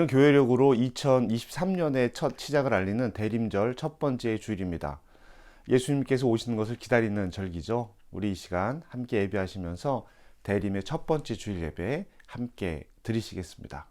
오늘은 교회력으로 2023년의 첫 시작을 알리는 대림절 첫 번째 주일입니다. 예수님께서 오시는 것을 기다리는 절기죠. 우리 이 시간 함께 예배하시면서 대림의 첫 번째 주일 예배 함께 드리시겠습니다.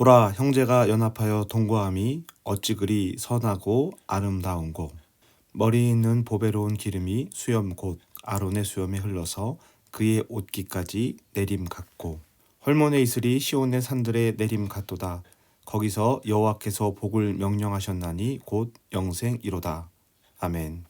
보라, 형제가 연합하여 동거함이 어찌 그리 선하고 아름다운고. 머리에 있는 보배로운 기름이 수염 곧 아론의 수염에 흘러서 그의 옷깃까지 내림 같고, 헐몬의 이슬이 시온의 산들에 내림 같도다. 거기서 여호와께서 복을 명령하셨나니 곧 영생이로다. 아멘.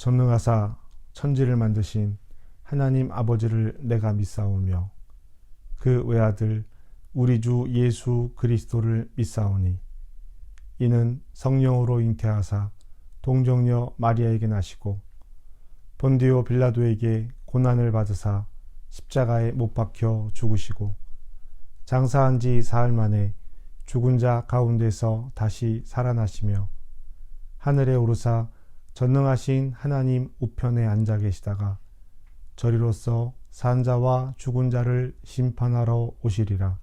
전능하사 천지를 만드신 하나님 아버지를 내가 믿사오며 그 외아들 우리 주 예수 그리스도를 믿사오니 이는 성령으로 잉태하사 동정녀 마리아에게 나시고 본디오 빌라도에게 고난을 받으사 십자가에 못 박혀 죽으시고 장사한 지 사흘 만에 죽은 자 가운데서 다시 살아나시며 하늘에 오르사 전능하신 하나님 우편에 앉아 계시다가 저리로서 산 자와 죽은 자를 심판하러 오시리라.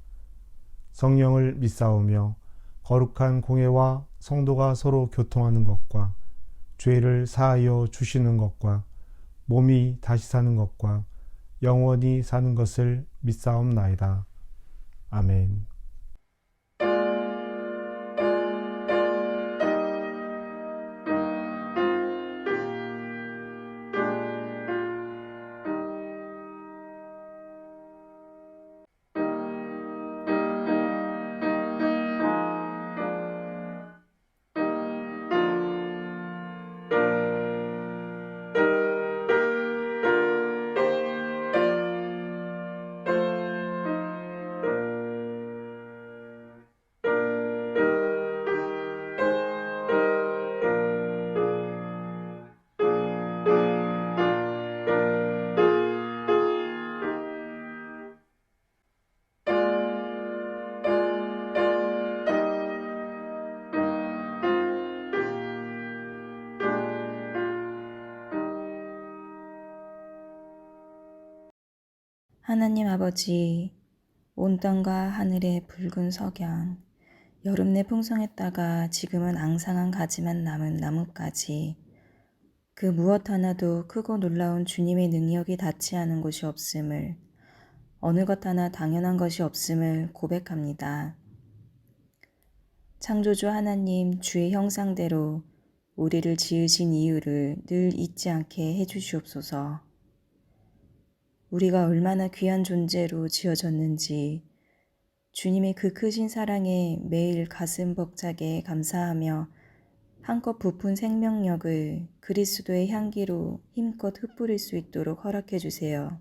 성령을 믿사오며 거룩한 공회와 성도가 서로 교통하는 것과 죄를 사하여 주시는 것과 몸이 다시 사는 것과 영원히 사는 것을 믿사옵나이다. 아멘. 하나님 아버지, 온 땅과 하늘의 붉은 석양, 여름 내 풍성했다가 지금은 앙상한 가지만 남은 나뭇가지, 그 무엇 하나도 크고 놀라운 주님의 능력이 닿지 않은 곳이 없음을, 어느 것 하나 당연한 것이 없음을 고백합니다. 창조주 하나님 주의 형상대로 우리를 지으신 이유를 늘 잊지 않게 해주시옵소서. 우리가 얼마나 귀한 존재로 지어졌는지 주님의 그 크신 사랑에 매일 가슴 벅차게 감사하며 한껏 부푼 생명력을 그리스도의 향기로 힘껏 흩뿌릴 수 있도록 허락해 주세요.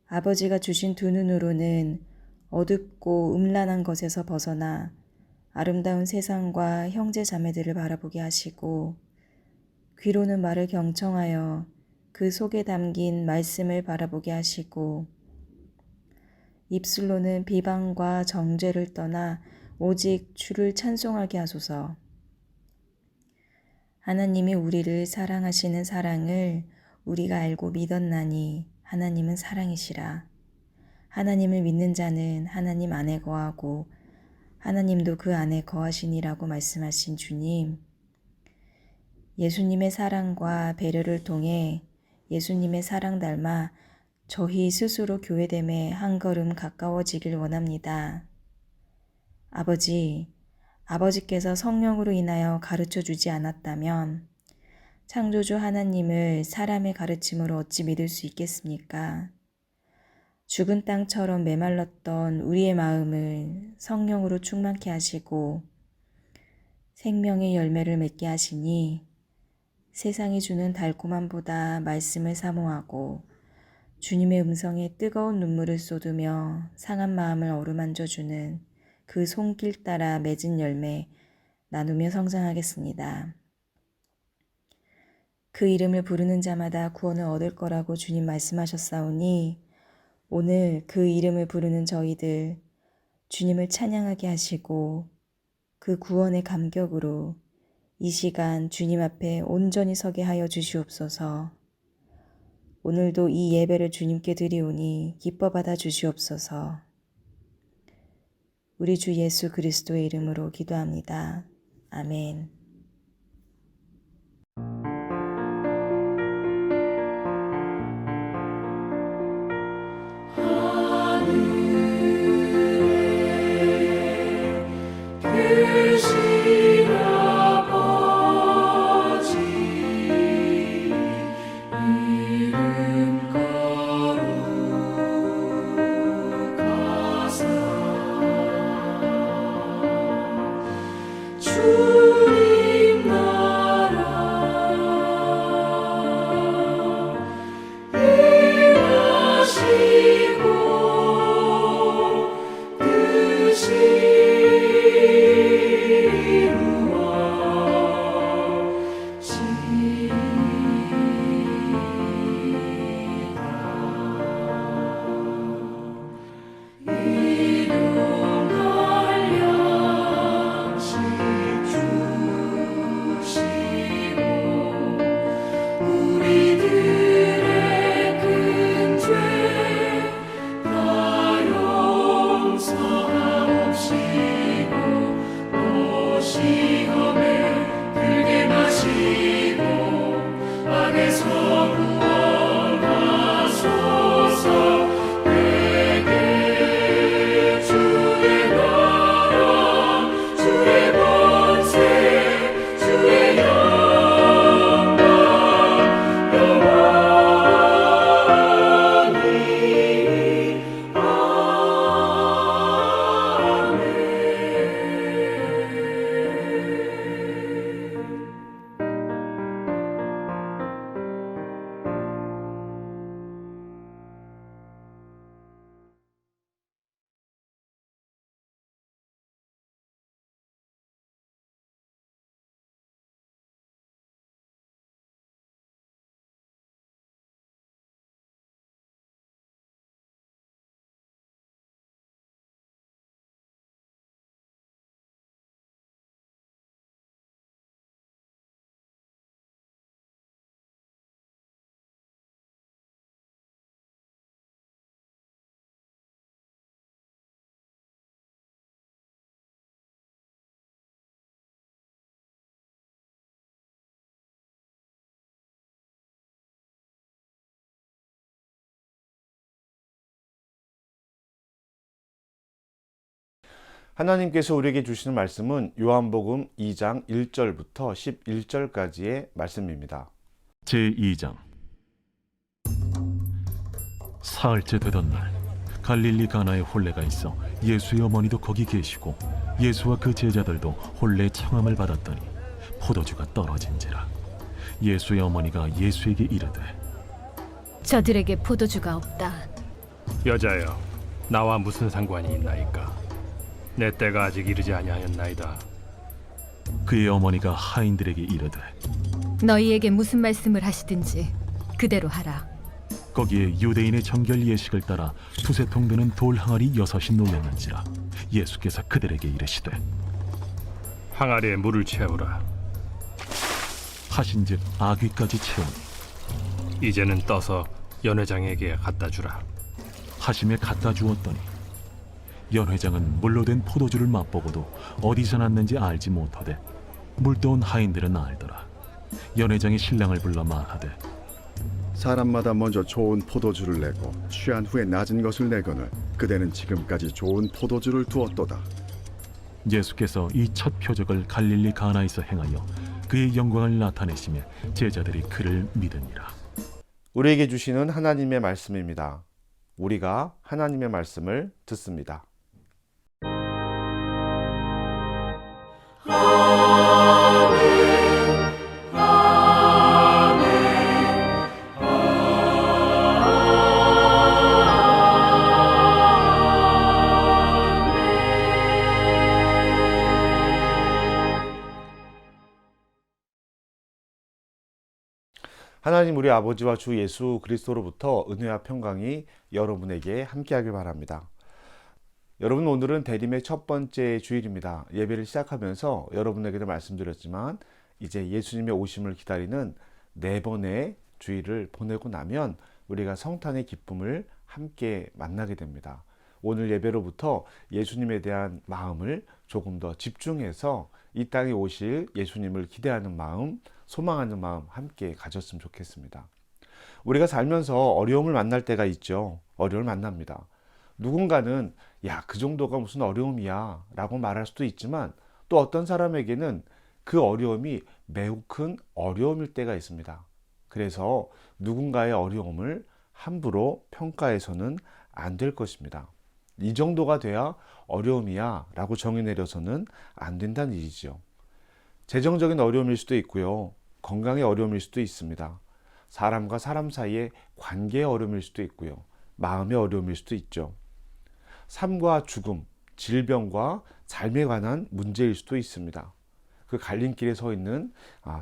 아버지가 주신 두 눈으로는 어둡고 음란한 것에서 벗어나 아름다운 세상과 형제 자매들을 바라보게 하시고, 귀로는 말을 경청하여 그 속에 담긴 말씀을 바라보게 하시고, 입술로는 비방과 정죄를 떠나 오직 주를 찬송하게 하소서. 하나님이 우리를 사랑하시는 사랑을 우리가 알고 믿었나니 하나님은 사랑이시라. 하나님을 믿는 자는 하나님 안에 거하고 하나님도 그 안에 거하시니라고 말씀하신 주님, 예수님의 사랑과 배려를 통해 예수님의 사랑 닮아 저희 스스로 교회됨에 한 걸음 가까워지길 원합니다. 아버지께서 성령으로 인하여 가르쳐 주지 않았다면 창조주 하나님을 사람의 가르침으로 어찌 믿을 수 있겠습니까? 죽은 땅처럼 메말랐던 우리의 마음을 성령으로 충만케 하시고 생명의 열매를 맺게 하시니 세상이 주는 달콤함보다 말씀을 사모하고 주님의 음성에 뜨거운 눈물을 쏟으며 상한 마음을 어루만져주는 그 손길 따라 맺은 열매 나누며 성장하겠습니다. 그 이름을 부르는 자마다 구원을 얻을 거라고 주님 말씀하셨사오니 오늘 그 이름을 부르는 저희들 주님을 찬양하게 하시고 그 구원의 감격으로 이 시간 주님 앞에 온전히 서게 하여 주시옵소서. 오늘도 이 예배를 주님께 드리오니 기뻐 받아 주시옵소서. 우리 주 예수 그리스도의 이름으로 기도합니다. 아멘. 주님 하나님께서 우리에게 주시는 말씀은 요한복음 2장 1절부터 11절까지의 말씀입니다. 제2장. 사흘째 되던 날 갈릴리 가나에 혼례가 있어 예수의 어머니도 거기 계시고 예수와 그 제자들도 혼례의 청함을 받았더니 포도주가 떨어진지라. 예수의 어머니가 예수에게 이르되 저들에게 포도주가 없다. 여자여, 나와 무슨 상관이 있나이까? 내 때가 아직 이르지 아니하였나이다. 그의 어머니가 하인들에게 이르되 너희에게 무슨 말씀을 하시든지 그대로 하라. 거기에 유대인의 정결 예식을 따라 두세 통 되는 돌 항아리 6이 놓였는지라. 예수께서 그들에게 이르시되 항아리에 물을 채우라. 하신즉 아귀까지 채우니 이제는 떠서 연회장에게 갖다 주라. 하심에 갖다 주었더니 연회장은 물로 된 포도주를 맛보고도 어디서 났는지 알지 못하되 물떠온 하인들은 알더라. 연회장이 신랑을 불러 말하되 사람마다 먼저 좋은 포도주를 내고 취한 후에 낮은 것을 내거늘 그대는 지금까지 좋은 포도주를 두었도다. 예수께서 이 첫 표적을 갈릴리 가나에서 행하여 그의 영광을 나타내시며 제자들이 그를 믿으니라. 우리에게 주시는 하나님의 말씀입니다. 우리가 하나님의 말씀을 듣습니다. 하나님 우리 아버지와 주 예수 그리스도로부터 은혜와 평강이 여러분에게 함께하길 바랍니다. 여러분, 오늘은 대림의 첫 번째 주일입니다. 예배를 시작하면서 여러분에게도 말씀드렸지만 이제 예수님의 오심을 기다리는 4번의 주일을 보내고 나면 우리가 성탄의 기쁨을 함께 만나게 됩니다. 오늘 예배로부터 예수님에 대한 마음을 조금 더 집중해서 이 땅에 오실 예수님을 기대하는 마음, 소망하는 마음 함께 가졌으면 좋겠습니다. 우리가 살면서 어려움을 만날 때가 있죠. 어려움을 만납니다. 누군가는 야, 그 정도가 무슨 어려움이야 라고 말할 수도 있지만 또 어떤 사람에게는 그 어려움이 매우 큰 어려움일 때가 있습니다. 그래서 누군가의 어려움을 함부로 평가해서는 안 될 것입니다. 이 정도가 돼야 어려움이야 라고 정의 내려서는 안 된다는 일이죠. 재정적인 어려움일 수도 있고요. 건강의 어려움일 수도 있습니다. 사람과 사람 사이의 관계의 어려움일 수도 있고요. 마음의 어려움일 수도 있죠. 삶과 죽음, 질병과 삶에 관한 문제일 수도 있습니다. 그 갈림길에 서 있는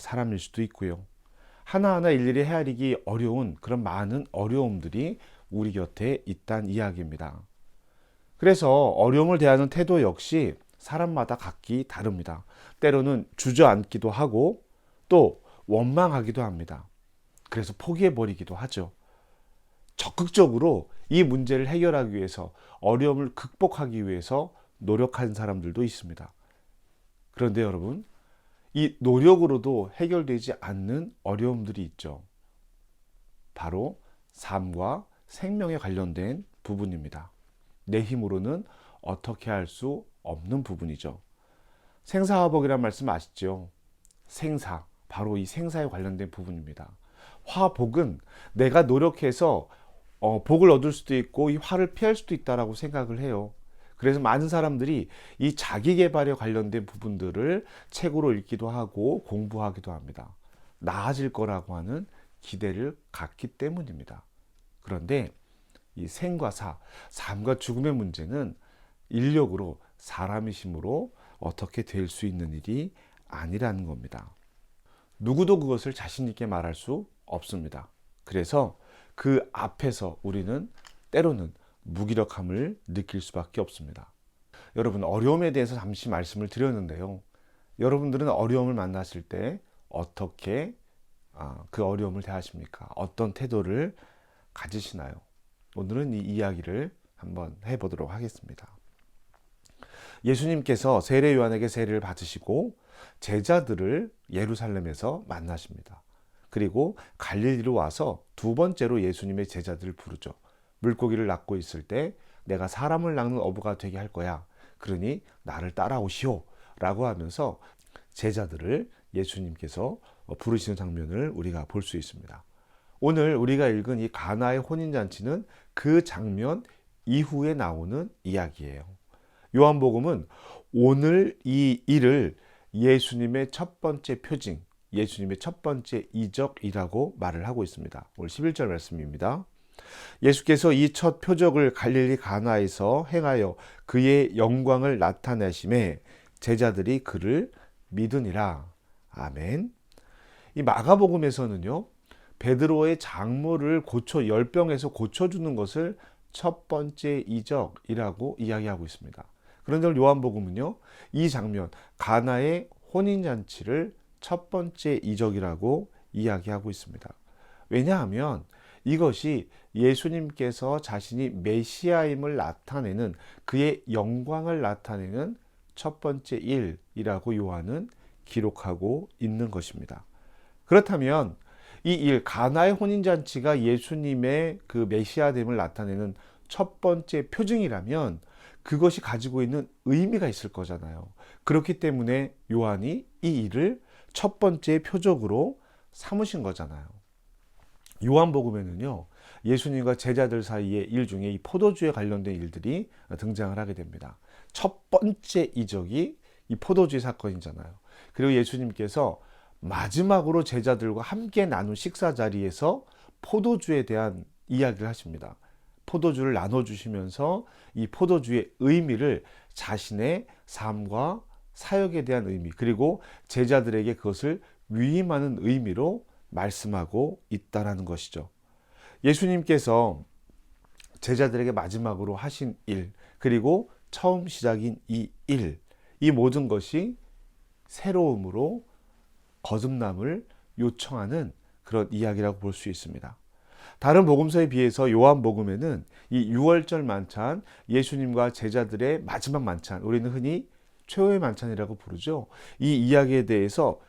사람일 수도 있고요. 하나하나 일일이 헤아리기 어려운 그런 많은 어려움들이 우리 곁에 있다는 이야기입니다. 그래서 어려움을 대하는 태도 역시 사람마다 각기 다릅니다. 때로는 주저앉기도 하고 또 원망하기도 합니다. 그래서 포기해버리기도 하죠. 적극적으로 이 문제를 해결하기 위해서, 어려움을 극복하기 위해서 노력하는 사람들도 있습니다. 그런데 여러분, 이 노력으로도 해결되지 않는 어려움들이 있죠. 바로 삶과 생명에 관련된 부분입니다. 내 힘으로는 어떻게 할 수 없는 부분이죠. 생사화복이라는 말씀 아시죠? 생사, 바로 이 생사에 관련된 부분입니다. 화복은 내가 노력해서 복을 얻을 수도 있고 이 화를 피할 수도 있다라고 생각을 해요. 그래서 많은 사람들이 이 자기 개발에 관련된 부분들을 책으로 읽기도 하고 공부하기도 합니다. 나아질 거라고 하는 기대를 갖기 때문입니다. 그런데 이 생과 사, 삶과 죽음의 문제는 인력으로, 사람의 힘으로 어떻게 될 수 있는 일이 아니라는 겁니다. 누구도 그것을 자신 있게 말할 수 없습니다. 그래서 그 앞에서 우리는 때로는 무기력함을 느낄 수밖에 없습니다. 여러분, 어려움에 대해서 잠시 말씀을 드렸는데요. 여러분들은 어려움을 만났을 때 어떻게 그 어려움을 대하십니까? 어떤 태도를 가지시나요? 오늘은 이 이야기를 한번 해보도록 하겠습니다. 예수님께서 세례 요한에게 세례를 받으시고 제자들을 예루살렘에서 만나십니다. 그리고 갈릴리로 와서 두 번째로 예수님의 제자들을 부르죠. 물고기를 낚고 있을 때 내가 사람을 낚는 어부가 되게 할 거야. 그러니 나를 따라오시오 라고 하면서 제자들을 예수님께서 부르시는 장면을 우리가 볼 수 있습니다. 오늘 우리가 읽은 이 가나의 혼인잔치는 그 장면 이후에 나오는 이야기예요. 요한복음은 오늘 이 일을 예수님의 첫 번째 표징, 예수님의 첫 번째 이적이라고 말을 하고 있습니다. 오늘 11절 말씀입니다. 예수께서 이 첫 표적을 갈릴리 가나에서 행하여 그의 영광을 나타내심에 제자들이 그를 믿으니라. 아멘. 이 마가복음에서는요, 베드로의 장모를 열병에서 고쳐주는 것을 첫 번째 이적이라고 이야기하고 있습니다. 그런데 요한복음은요, 이 장면 가나의 혼인잔치를 첫 번째 이적이라고 이야기하고 있습니다. 왜냐하면 이것이 예수님께서 자신이 메시아임을 나타내는, 그의 영광을 나타내는 첫 번째 일이라고 요한은 기록하고 있는 것입니다. 그렇다면 이 일, 가나의 혼인잔치가 예수님의 그 메시아됨을 나타내는 첫 번째 표징이라면 그것이 가지고 있는 의미가 있을 거잖아요. 그렇기 때문에 요한이 이 일을 첫 번째 표적으로 삼으신 거잖아요. 요한복음에는요, 예수님과 제자들 사이의 일 중에 이 포도주에 관련된 일들이 등장을 하게 됩니다. 첫 번째 이적이 이 포도주의 사건이잖아요. 그리고 예수님께서 마지막으로 제자들과 함께 나눈 식사 자리에서 포도주에 대한 이야기를 하십니다. 포도주를 나눠주시면서 이 포도주의 의미를 자신의 삶과 사역에 대한 의미, 그리고 제자들에게 그것을 위임하는 의미로 말씀하고 있다라는 것이죠. 예수님께서 제자들에게 마지막으로 하신 일, 그리고 처음 시작인 이 일, 이 모든 것이 새로움으로 거듭남을 요청하는 그런 이야기라고 볼 수 있습니다. 다른 복음서에 비해서 요한복음에는 이 6월절 만찬, 예수님과 제자들의 마지막 만찬, 우리는 흔히 최후의 만찬이라고 부르죠. 이 이야기에 대해서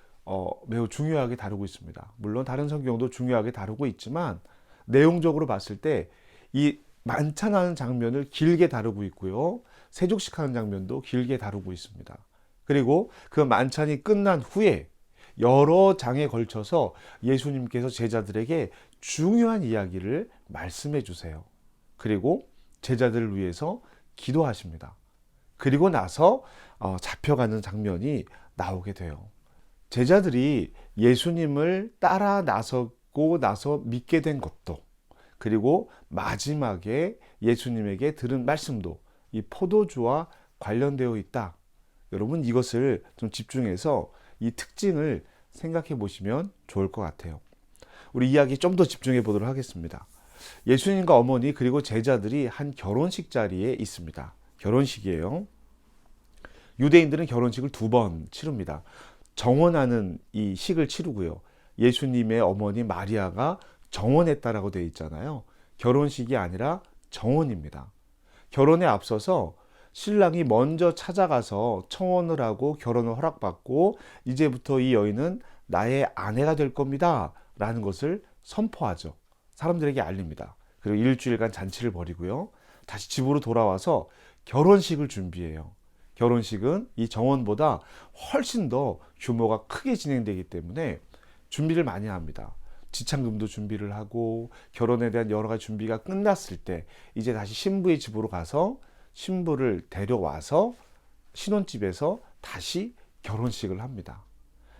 매우 중요하게 다루고 있습니다. 물론 다른 성경도 중요하게 다루고 있지만 내용적으로 봤을 때 이 만찬하는 장면을 길게 다루고 있고요. 세족식하는 장면도 길게 다루고 있습니다. 그리고 그 만찬이 끝난 후에 여러 장에 걸쳐서 예수님께서 제자들에게 중요한 이야기를 말씀해 주세요. 그리고 제자들을 위해서 기도하십니다. 그리고 나서 잡혀가는 장면이 나오게 돼요. 제자들이 예수님을 따라 나서고 나서 믿게 된 것도, 그리고 마지막에 예수님에게 들은 말씀도 이 포도주와 관련되어 있다. 여러분, 이것을 좀 집중해서 이 특징을 생각해 보시면 좋을 것 같아요. 우리 이야기 좀 더 집중해 보도록 하겠습니다. 예수님과 어머니 그리고 제자들이 한 결혼식 자리에 있습니다. 결혼식이에요. 유대인들은 결혼식을 2번 치릅니다. 정원하는 이 식을 치르고요. 예수님의 어머니 마리아가 정원했다라고 되어 있잖아요. 결혼식이 아니라 정원입니다. 결혼에 앞서서 신랑이 먼저 찾아가서 청혼을 하고 결혼을 허락받고 이제부터 이 여인은 나의 아내가 될 겁니다 라는 것을 선포하죠. 사람들에게 알립니다. 그리고 일주일간 잔치를 벌이고요. 다시 집으로 돌아와서 결혼식을 준비해요. 결혼식은 이 정원보다 훨씬 더 규모가 크게 진행되기 때문에 준비를 많이 합니다. 지참금도 준비를 하고 결혼에 대한 여러 가지 준비가 끝났을 때 이제 다시 신부의 집으로 가서 신부를 데려와서 신혼집에서 다시 결혼식을 합니다.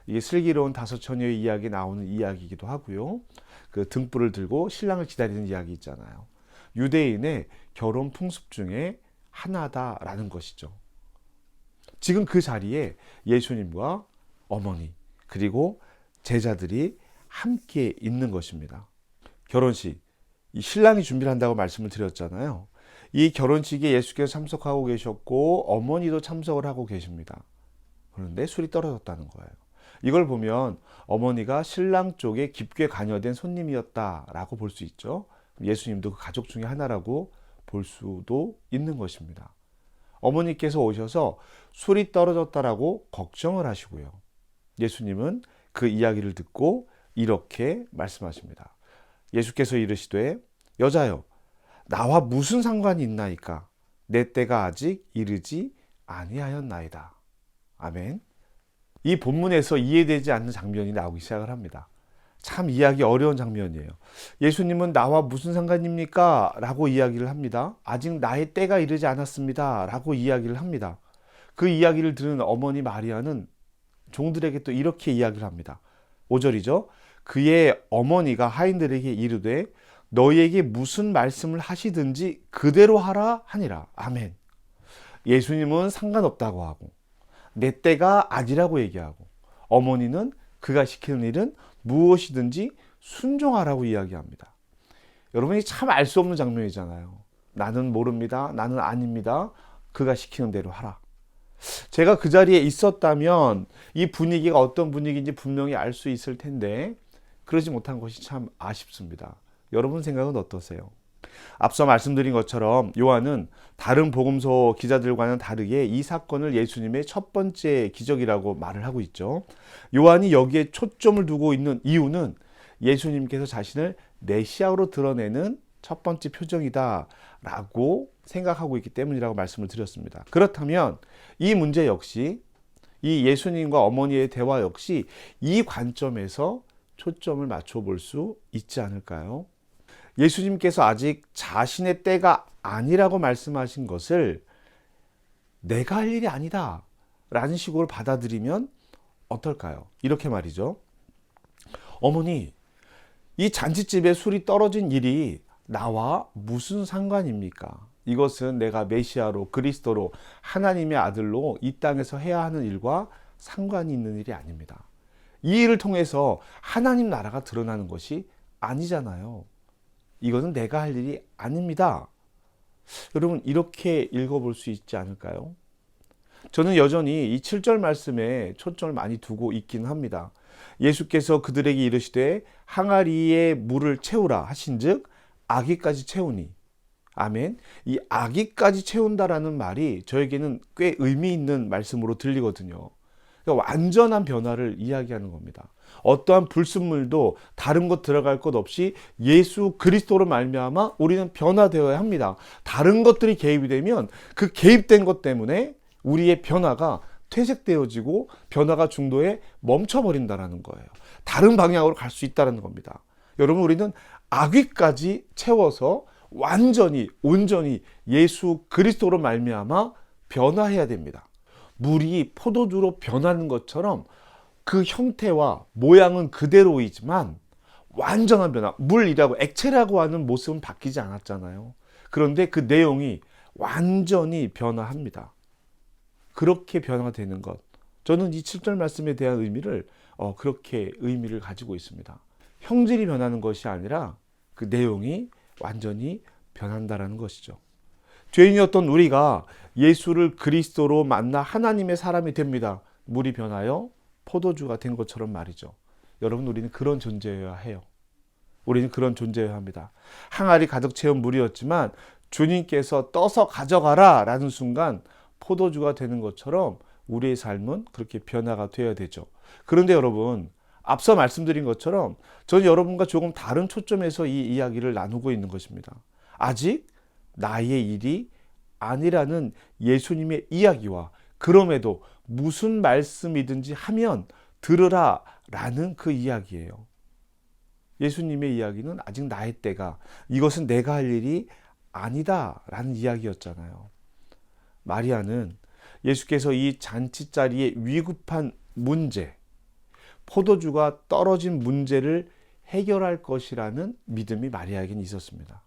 이게 슬기로운 5처녀의 이야기 나오는 이야기이기도 하고요. 그 등불을 들고 신랑을 기다리는 이야기 있잖아요. 유대인의 결혼 풍습 중에 하나다라는 것이죠. 지금 그 자리에 예수님과 어머니 그리고 제자들이 함께 있는 것입니다. 결혼식, 이 신랑이 준비를 한다고 말씀을 드렸잖아요. 이 결혼식에 예수께서 참석하고 계셨고 어머니도 참석을 하고 계십니다. 그런데 술이 떨어졌다는 거예요. 이걸 보면 어머니가 신랑 쪽에 깊게 관여된 손님이었다라고 볼 수 있죠. 예수님도 그 가족 중에 하나라고 볼 수도 있는 것입니다. 어머니께서 오셔서 술이 떨어졌다라고 걱정을 하시고요. 예수님은 그 이야기를 듣고 이렇게 말씀하십니다. 예수께서 이르시되 여자여 나와 무슨 상관이 있나이까? 내 때가 아직 이르지 아니하였나이다. 아멘. 이 본문에서 이해되지 않는 장면이 나오기 시작을 합니다. 참 이해하기 어려운 장면이에요. 예수님은 나와 무슨 상관입니까? 라고 이야기를 합니다. 아직 나의 때가 이르지 않았습니다. 라고 이야기를 합니다. 그 이야기를 들은 어머니 마리아는 종들에게 또 이렇게 이야기를 합니다. 5절이죠. 그의 어머니가 하인들에게 이르되 너희에게 무슨 말씀을 하시든지 그대로 하라 하니라. 아멘. 예수님은 상관없다고 하고 내 때가 아니라고 얘기하고 어머니는 그가 시키는 일은 무엇이든지 순종하라고 이야기합니다. 여러분이 참 알 수 없는 장면이잖아요. 나는 모릅니다. 나는 아닙니다. 그가 시키는 대로 하라. 제가 그 자리에 있었다면 이 분위기가 어떤 분위기인지 분명히 알 수 있을 텐데 그러지 못한 것이 참 아쉽습니다. 여러분 생각은 어떠세요? 앞서 말씀드린 것처럼 요한은 다른 복음서 기자들과는 다르게 이 사건을 예수님의 첫 번째 기적이라고 말을 하고 있죠. 요한이 여기에 초점을 두고 있는 이유는 예수님께서 자신을 메시아로 드러내는 첫 번째 표정이다 라고 생각하고 있기 때문이라고 말씀을 드렸습니다. 그렇다면 이 문제 역시 이 예수님과 어머니의 대화 역시 이 관점에서 초점을 맞춰 볼 수 있지 않을까요? 예수님께서 아직 자신의 때가 아니라고 말씀하신 것을 내가 할 일이 아니다 라는 식으로 받아들이면 어떨까요? 이렇게 말이죠. 어머니, 이 잔치집에 술이 떨어진 일이 나와 무슨 상관입니까? 이것은 내가 메시아로 그리스도로 하나님의 아들로 이 땅에서 해야 하는 일과 상관이 있는 일이 아닙니다. 이 일을 통해서 하나님 나라가 드러나는 것이 아니잖아요. 이것은 내가 할 일이 아닙니다. 여러분 이렇게 읽어볼 수 있지 않을까요? 저는 여전히 이 7절 말씀에 초점을 많이 두고 있긴 합니다. 예수께서 그들에게 이르시되 항아리에 물을 채우라 하신즉 아기까지 채우니. 아멘. 이 아기까지 채운다라는 말이 저에게는 꽤 의미 있는 말씀으로 들리거든요. 그러니까 완전한 변화를 이야기하는 겁니다. 어떠한 불순물도 다른 것 들어갈 것 없이 예수 그리스도로 말미암아 우리는 변화되어야 합니다. 다른 것들이 개입이 되면 그 개입된 것 때문에 우리의 변화가 퇴색되어지고 변화가 중도에 멈춰버린다는 거예요. 다른 방향으로 갈 수 있다는 겁니다. 여러분 우리는 아귀까지 채워서 완전히 온전히 예수 그리스도로 말미암아 변화해야 됩니다. 물이 포도주로 변하는 것처럼 그 형태와 모양은 그대로이지만 완전한 변화, 물이라고 액체라고 하는 모습은 바뀌지 않았잖아요. 그런데 그 내용이 완전히 변화합니다. 그렇게 변화되는 것, 저는 이 7절 말씀에 대한 의미를 그렇게 의미를 가지고 있습니다. 형질이 변하는 것이 아니라 그 내용이 완전히 변한다라는 것이죠. 죄인이었던 우리가 예수를 그리스도로 만나 하나님의 사람이 됩니다. 물이 변하여 포도주가 된 것처럼 말이죠. 여러분 우리는 그런 존재여야 해요. 우리는 그런 존재여야 합니다. 항아리 가득 채운 물이었지만 주님께서 떠서 가져가라 라는 순간 포도주가 되는 것처럼 우리의 삶은 그렇게 변화가 되어야 되죠. 그런데 여러분 앞서 말씀드린 것처럼 저는 여러분과 조금 다른 초점에서 이 이야기를 나누고 있는 것입니다. 아직 나의 일이 아니라는 예수님의 이야기와 그럼에도 무슨 말씀이든지 하면 들으라 라는 그 이야기예요. 예수님의 이야기는 아직 나의 때가, 이것은 내가 할 일이 아니다 라는 이야기였잖아요. 마리아는 예수께서 이 잔치 자리의 위급한 문제, 포도주가 떨어진 문제를 해결할 것이라는 믿음이 마리아에게는 있었습니다.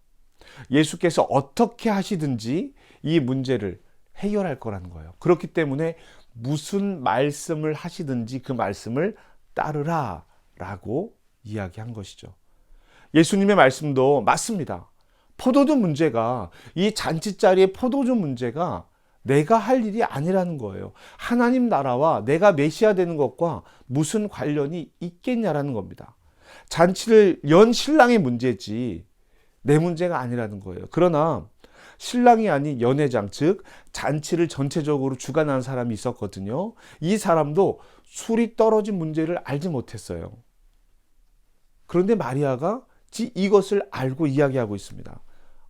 예수께서 어떻게 하시든지 이 문제를 해결할 거라는 거예요. 그렇기 때문에 무슨 말씀을 하시든지 그 말씀을 따르라 라고 이야기한 것이죠. 예수님의 말씀도 맞습니다. 포도주 문제가, 이 잔치 자리의 포도주 문제가 내가 할 일이 아니라는 거예요. 하나님 나라와 내가 메시아 되는 것과 무슨 관련이 있겠냐라는 겁니다. 잔치를 연 신랑의 문제지 내 문제가 아니라는 거예요. 그러나 신랑이 아닌 연회장, 즉 잔치를 전체적으로 주관하는 사람이 있었거든요. 이 사람도 술이 떨어진 문제를 알지 못했어요. 그런데 마리아가 이것을 알고 이야기하고 있습니다.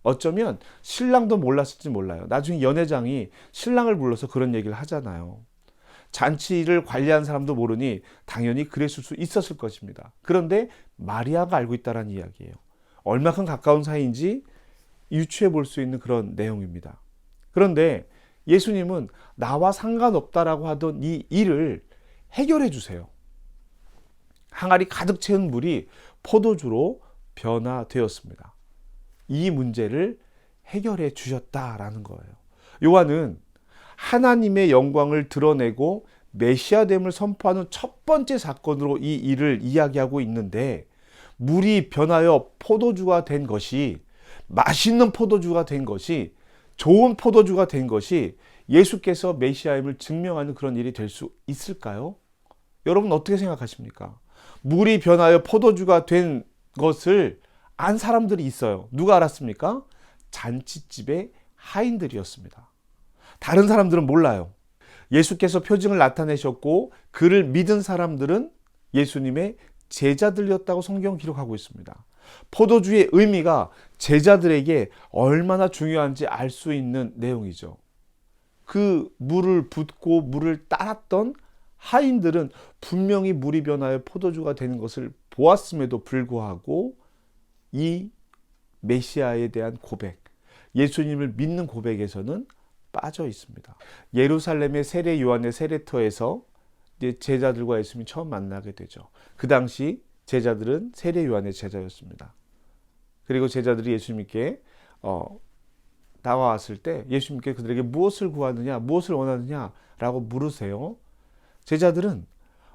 어쩌면 신랑도 몰랐을지 몰라요. 나중에 연회장이 신랑을 불러서 그런 얘기를 하잖아요. 잔치를 관리한 사람도 모르니 당연히 그랬을 수 있었을 것입니다. 그런데 마리아가 알고 있다는 이야기예요. 얼마큼 가까운 사이인지 유추해 볼 수 있는 그런 내용입니다. 그런데 예수님은 나와 상관없다라고 하던 이 일을 해결해 주세요. 항아리 가득 채운 물이 포도주로 변화되었습니다. 이 문제를 해결해 주셨다라는 거예요. 요한은 하나님의 영광을 드러내고 메시아됨을 선포하는 첫 번째 사건으로 이 일을 이야기하고 있는데, 물이 변하여 포도주가 된 것이, 맛있는 포도주가 된 것이, 좋은 포도주가 된 것이 예수께서 메시아임을 증명하는 그런 일이 될 수 있을까요? 여러분 어떻게 생각하십니까? 물이 변하여 포도주가 된 것을 안 사람들이 있어요. 누가 알았습니까? 잔치집의 하인들이었습니다. 다른 사람들은 몰라요. 예수께서 표징을 나타내셨고 그를 믿은 사람들은 예수님의 제자들이었다고 성경 기록하고 있습니다. 포도주의 의미가 제자들에게 얼마나 중요한지 알 수 있는 내용이죠. 그 물을 붓고 물을 따랐던 하인들은 분명히 물이 변하여 포도주가 되는 것을 보았음에도 불구하고 이 메시아에 대한 고백, 예수님을 믿는 고백에서는 빠져 있습니다. 예루살렘의 세례 요한의 세례터에서 이제 제자들과 예수님이 처음 만나게 되죠. 그 당시 제자들은 세례 요한의 제자였습니다. 그리고 제자들이 예수님께 다가왔을 때 예수님께 그들에게 무엇을 구하느냐, 무엇을 원하느냐라고 물으세요. 제자들은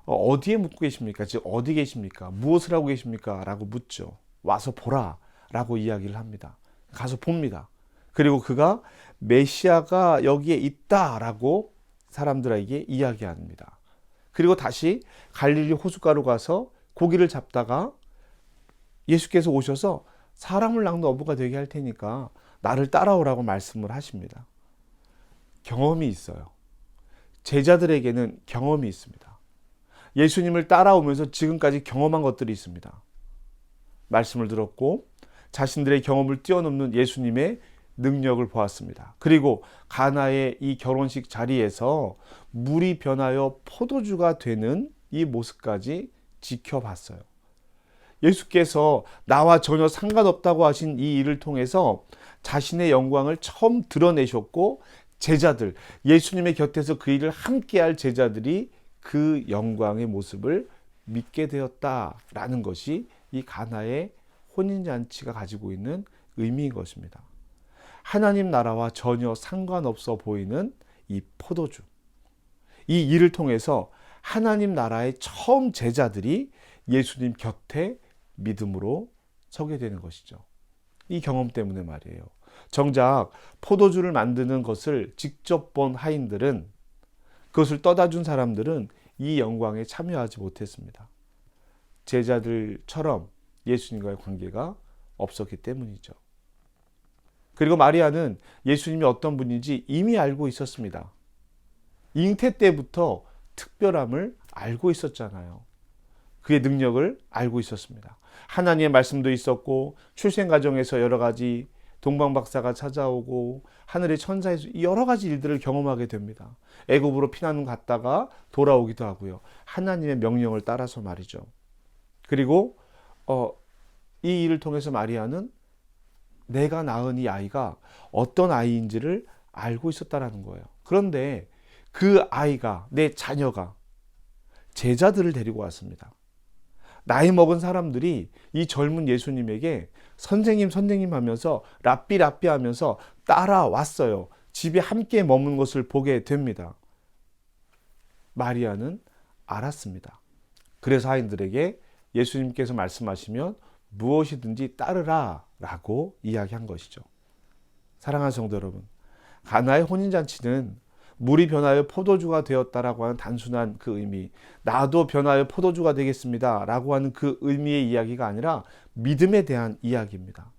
어디에 묻고 계십니까? 즉 어디 계십니까? 무엇을 하고 계십니까? 라고 묻죠. 와서 보라 라고 이야기를 합니다. 가서 봅니다. 그리고 그가 메시아가 여기에 있다라고 사람들에게 이야기합니다. 그리고 다시 갈릴리 호숫가로 가서 고기를 잡다가 예수께서 오셔서 사람을 낚는 어부가 되게 할 테니까 나를 따라오라고 말씀을 하십니다. 경험이 있어요. 제자들에게는 경험이 있습니다. 예수님을 따라오면서 지금까지 경험한 것들이 있습니다. 말씀을 들었고 자신들의 경험을 뛰어넘는 예수님의 능력을 보았습니다. 그리고 가나의 이 결혼식 자리에서 물이 변하여 포도주가 되는 이 모습까지 지켜봤어요. 예수께서 나와 전혀 상관없다고 하신 이 일을 통해서 자신의 영광을 처음 드러내셨고 제자들, 예수님의 곁에서 그 일을 함께할 제자들이 그 영광의 모습을 믿게 되었다라는 것이 이 가나의 혼인잔치가 가지고 있는 의미인 것입니다. 하나님 나라와 전혀 상관없어 보이는 이 포도주, 이 일을 통해서 하나님 나라의 처음 제자들이 예수님 곁에 믿음으로 서게 되는 것이죠. 이 경험 때문에 말이에요. 정작 포도주를 만드는 것을 직접 본 하인들은, 그것을 떠다 준 사람들은 이 영광에 참여하지 못했습니다. 제자들처럼 예수님과의 관계가 없었기 때문이죠. 그리고 마리아는 예수님이 어떤 분인지 이미 알고 있었습니다. 잉태 때부터 특별함을 알고 있었잖아요. 그의 능력을 알고 있었습니다. 하나님의 말씀도 있었고 출생 과정에서 여러 가지 동방박사가 찾아오고 하늘의 천사에서 여러 가지 일들을 경험하게 됩니다. 애굽으로 피난을 갔다가 돌아오기도 하고요. 하나님의 명령을 따라서 말이죠. 그리고 이 일을 통해서 마리아는 내가 낳은 이 아이가 어떤 아이인지를 알고 있었다라는 거예요. 그런데 그 아이가, 내 자녀가 제자들을 데리고 왔습니다. 나이 먹은 사람들이 이 젊은 예수님에게 선생님 선생님 하면서 랍비 랍비 하면서 따라왔어요. 집에 함께 머문 것을 보게 됩니다. 마리아는 알았습니다. 그래서 하인들에게 예수님께서 말씀하시면 무엇이든지 따르라 라고 이야기한 것이죠. 사랑하는 성도 여러분, 가나의 혼인잔치는 물이 변하여 포도주가 되었다라고 하는 단순한 그 의미, 나도 변하여 포도주가 되겠습니다 라고 하는 그 의미의 이야기가 아니라 믿음에 대한 이야기입니다.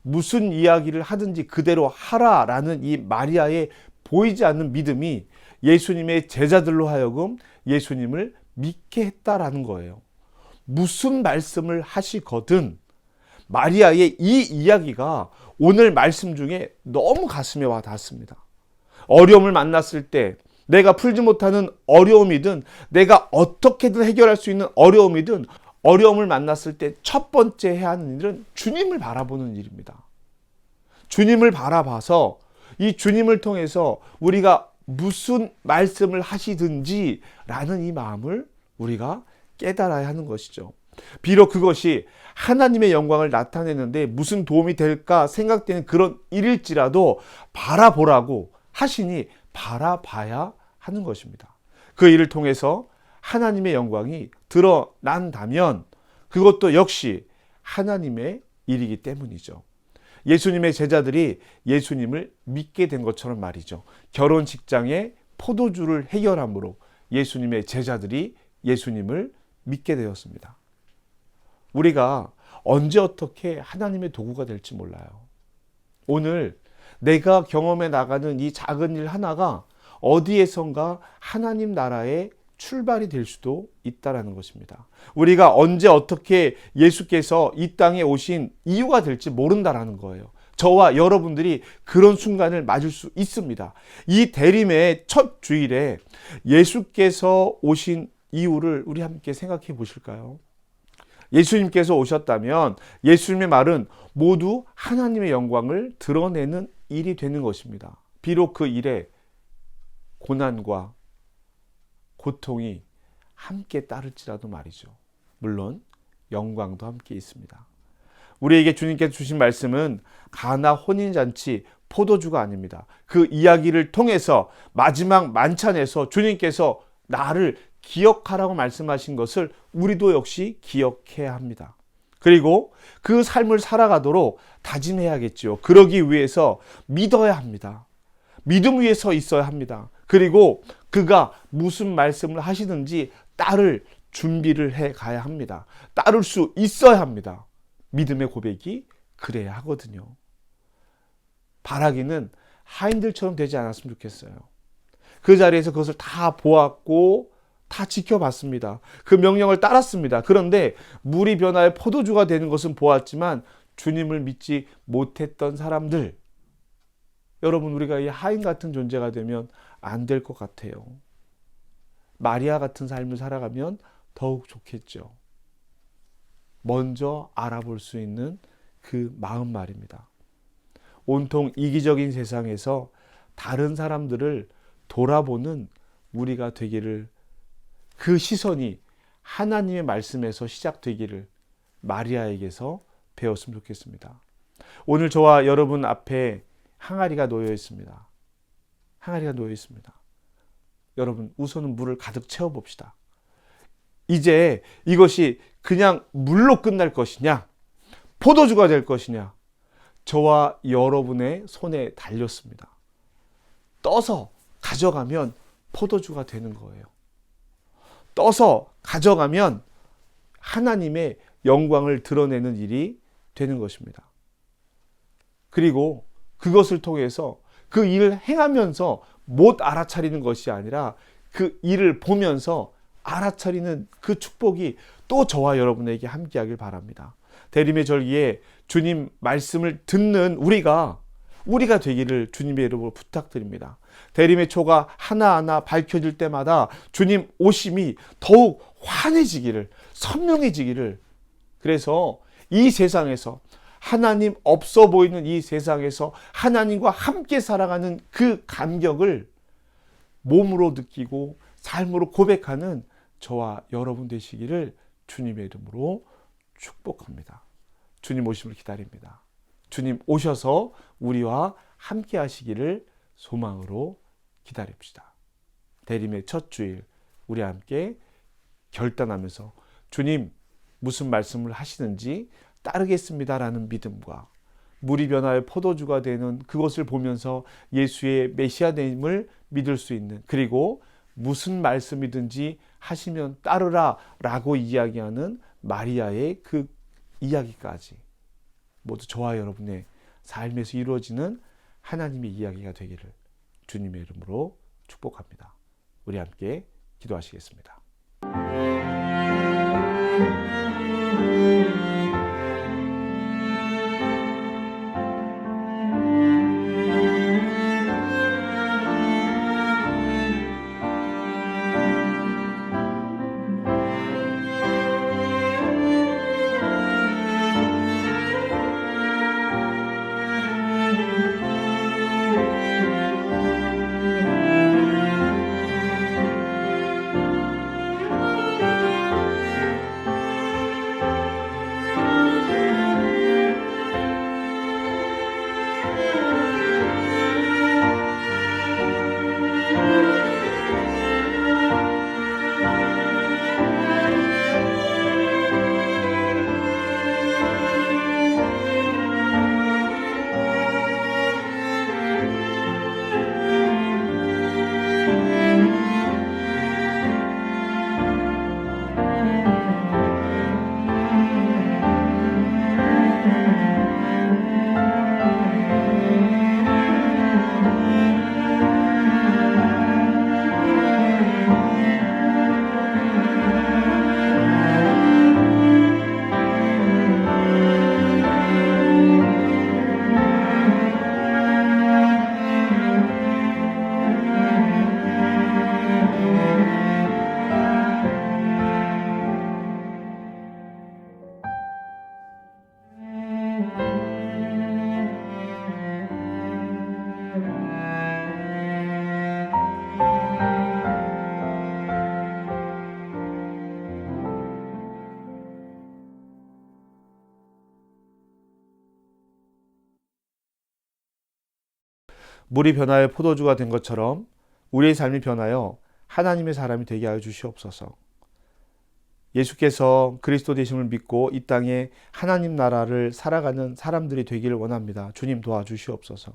무슨 이야기를 하든지 그대로 하라라는 이 마리아의 보이지 않는 믿음이 예수님의 제자들로 하여금 예수님을 믿게 했다라는 거예요. 무슨 말씀을 하시거든 마리아의 이 이야기가 오늘 말씀 중에 너무 가슴에 와 닿습니다. 어려움을 만났을 때 내가 풀지 못하는 어려움이든 내가 어떻게든 해결할 수 있는 어려움이든 어려움을 만났을 때 첫 번째 해야 하는 일은 주님을 바라보는 일입니다. 주님을 바라봐서 이 주님을 통해서 우리가 무슨 말씀을 하시든지 라는 이 마음을 우리가 깨달아야 하는 것이죠. 비록 그것이 하나님의 영광을 나타내는데 무슨 도움이 될까 생각되는 그런 일일지라도 바라보라고 하시니 바라봐야 하는 것입니다. 그 일을 통해서 하나님의 영광이 드러난다면 그것도 역시 하나님의 일이기 때문이죠. 예수님의 제자들이 예수님을 믿게 된 것처럼 말이죠. 결혼 직장의 포도주를 해결함으로 예수님의 제자들이 예수님을 믿게 되었습니다. 우리가 언제 어떻게 하나님의 도구가 될지 몰라요. 오늘 내가 경험해 나가는 이 작은 일 하나가 어디에선가 하나님 나라의 출발이 될 수도 있다라는 것입니다. 우리가 언제 어떻게 예수께서 이 땅에 오신 이유가 될지 모른다라는 거예요. 저와 여러분들이 그런 순간을 맞을 수 있습니다. 이 대림의 첫 주일에 예수께서 오신 이유를 우리 함께 생각해 보실까요? 예수님께서 오셨다면 예수님의 말은 모두 하나님의 영광을 드러내는 일이 되는 것입니다. 비록 그 일에 고난과 고통이 함께 따를지라도 말이죠. 물론 영광도 함께 있습니다. 우리에게 주님께서 주신 말씀은 가나 혼인잔치 포도주가 아닙니다. 그 이야기를 통해서 마지막 만찬에서 주님께서 나를 기억하라고 말씀하신 것을 우리도 역시 기억해야 합니다. 그리고 그 삶을 살아가도록 다짐해야겠죠. 그러기 위해서 믿어야 합니다. 믿음 위에 서 있어야 합니다. 그리고 그가 무슨 말씀을 하시든지 따를 준비를 해 가야 합니다. 따를 수 있어야 합니다. 믿음의 고백이 그래야 하거든요. 바라기는 하인들처럼 되지 않았으면 좋겠어요. 그 자리에서 그것을 다 보았고 다 지켜봤습니다. 그 명령을 따랐습니다. 그런데 물이 변화해 포도주가 되는 것은 보았지만 주님을 믿지 못했던 사람들, 여러분, 우리가 이 하인 같은 존재가 되면 안 될 것 같아요. 마리아 같은 삶을 살아가면 더욱 좋겠죠. 먼저 알아볼 수 있는 그 마음 말입니다. 온통 이기적인 세상에서 다른 사람들을 돌아보는 우리가 되기를, 그 시선이 하나님의 말씀에서 시작되기를 마리아에게서 배웠으면 좋겠습니다. 오늘 저와 여러분 앞에 항아리가 놓여 있습니다. 항아리가 놓여 있습니다. 여러분, 우선은 물을 가득 채워 봅시다. 이제 이것이 그냥 물로 끝날 것이냐, 포도주가 될 것이냐, 저와 여러분의 손에 달렸습니다. 떠서 가져가면 포도주가 되는 거예요. 떠서 가져가면 하나님의 영광을 드러내는 일이 되는 것입니다. 그리고 그것을 통해서 그 일을 행하면서 못 알아차리는 것이 아니라 그 일을 보면서 알아차리는 그 축복이 또 저와 여러분에게 함께하길 바랍니다. 대림의 절기에 주님 말씀을 듣는 우리가 되기를 주님의 이름으로 부탁드립니다. 대림의 초가 하나하나 밝혀질 때마다 주님 오심이 더욱 환해지기를, 선명해지기를, 그래서 이 세상에서, 하나님 없어 보이는 이 세상에서 하나님과 함께 살아가는 그 감격을 몸으로 느끼고 삶으로 고백하는 저와 여러분 되시기를 주님의 이름으로 축복합니다. 주님 오심을 기다립니다. 주님 오셔서 우리와 함께 하시기를 소망으로 기다립시다. 대림의 첫 주일 우리 함께 결단하면서 주님 무슨 말씀을 하시는지 따르겠습니다라는 믿음과 물이 변화해 포도주가 되는 그것을 보면서 예수의 메시아됨을 믿을 수 있는, 그리고 무슨 말씀이든지 하시면 따르라 라고 이야기하는 마리아의 그 이야기까지 모두 저와 여러분의 삶에서 이루어지는 하나님의 이야기가 되기를 주님의 이름으로 축복합니다. 우리 함께 기도하시겠습니다. 물이 변하여 포도주가 된 것처럼 우리의 삶이 변하여 하나님의 사람이 되게 하여 주시옵소서. 예수께서 그리스도 되심을 믿고 이 땅에 하나님 나라를 살아가는 사람들이 되기를 원합니다. 주님 도와주시옵소서.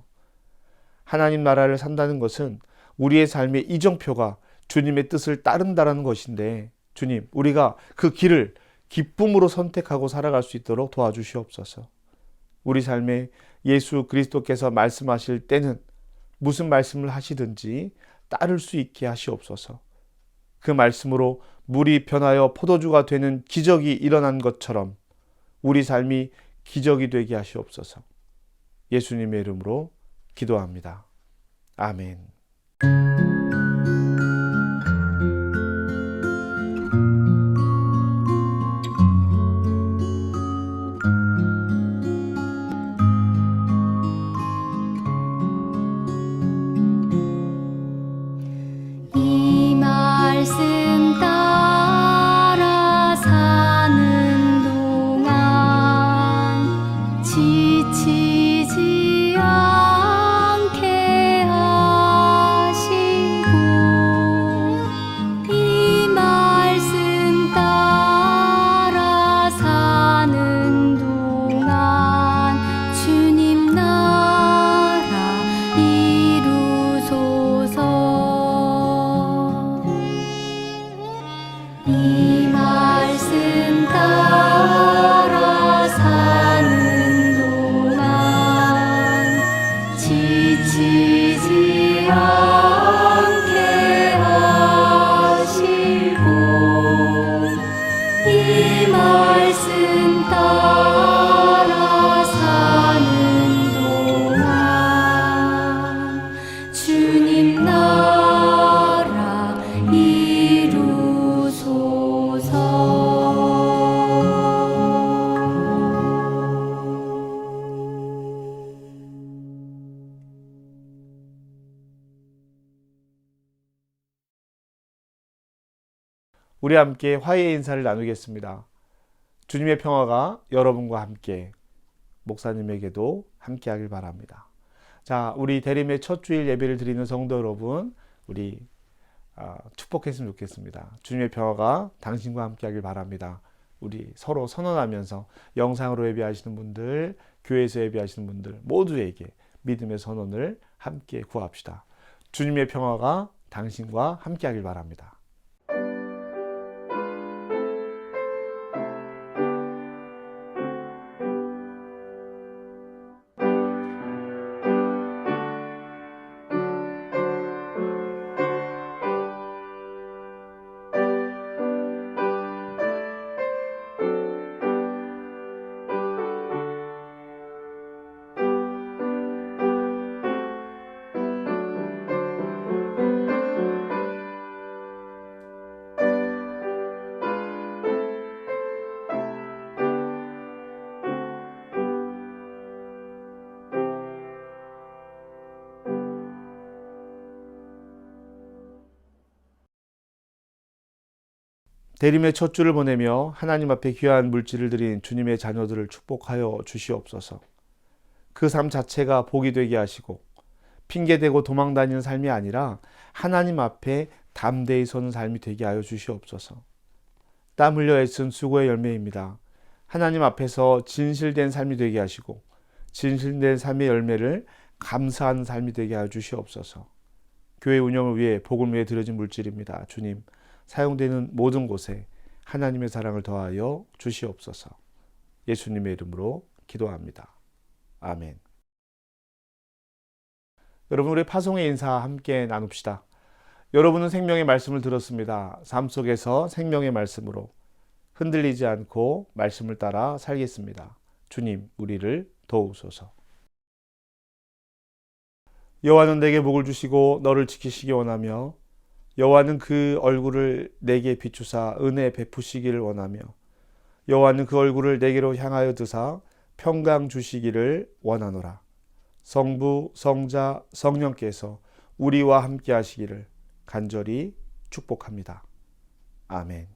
하나님 나라를 산다는 것은 우리의 삶의 이정표가 주님의 뜻을 따른다는 것인데, 주님, 우리가 그 길을 기쁨으로 선택하고 살아갈 수 있도록 도와주시옵소서. 우리 삶에 예수 그리스도께서 말씀하실 때는 무슨 말씀을 하시든지 따를 수 있게 하시옵소서. 그 말씀으로 물이 변하여 포도주가 되는 기적이 일어난 것처럼 우리 삶이 기적이 되게 하시옵소서. 예수님의 이름으로 기도합니다. 아멘. 이 말씀 따라 사는 동안 지치지 않게 하시고, 이 말씀 따라 사는 동안 주님 나라 이루소서. 이 말씀 따라 사는 동안 지치지 않게 하시고, 이 말씀 따라 사는 동안 주님 나라 우리 함께 화해의 인사를 나누겠습니다. 주님의 평화가 여러분과 함께, 목사님에게도 함께 하길 바랍니다. 자, 우리 대림의 첫 주일 예배를 드리는 성도 여러분, 우리 축복했으면 좋겠습니다. 주님의 평화가 당신과 함께 하길 바랍니다. 우리 서로 선언하면서 영상으로 예배하시는 분들, 교회에서 예배하시는 분들 모두에게 믿음의 선언을 함께 구합시다. 주님의 평화가 당신과 함께 하길 바랍니다. 대림의 첫 주를 보내며 하나님 앞에 귀한 물질을 드린 주님의 자녀들을 축복하여 주시옵소서. 그 삶 자체가 복이 되게 하시고 핑계대고 도망다니는 삶이 아니라 하나님 앞에 담대히 서는 삶이 되게 하여 주시옵소서. 땀 흘려 애쓴 수고의 열매입니다. 하나님 앞에서 진실된 삶이 되게 하시고 진실된 삶의 열매를 감사하는 삶이 되게 하여 주시옵소서. 교회 운영을 위해 복을 위해 드려진 물질입니다. 주님, 사용되는 모든 곳에 하나님의 사랑을 더하여 주시옵소서. 예수님의 이름으로 기도합니다. 아멘. 여러분, 우리 파송의 인사 함께 나눕시다. 여러분은 생명의 말씀을 들었습니다. 삶 속에서 생명의 말씀으로 흔들리지 않고 말씀을 따라 살겠습니다. 주님, 우리를 도우소서. 여호와는 내게 복을 주시고 너를 지키시기 원하며 여호와는 그 얼굴을 내게 비추사 은혜 베푸시기를 원하며 여호와는 그 얼굴을 내게로 향하여 드사 평강 주시기를 원하노라. 성부, 성자, 성령께서 우리와 함께 하시기를 간절히 축복합니다. 아멘.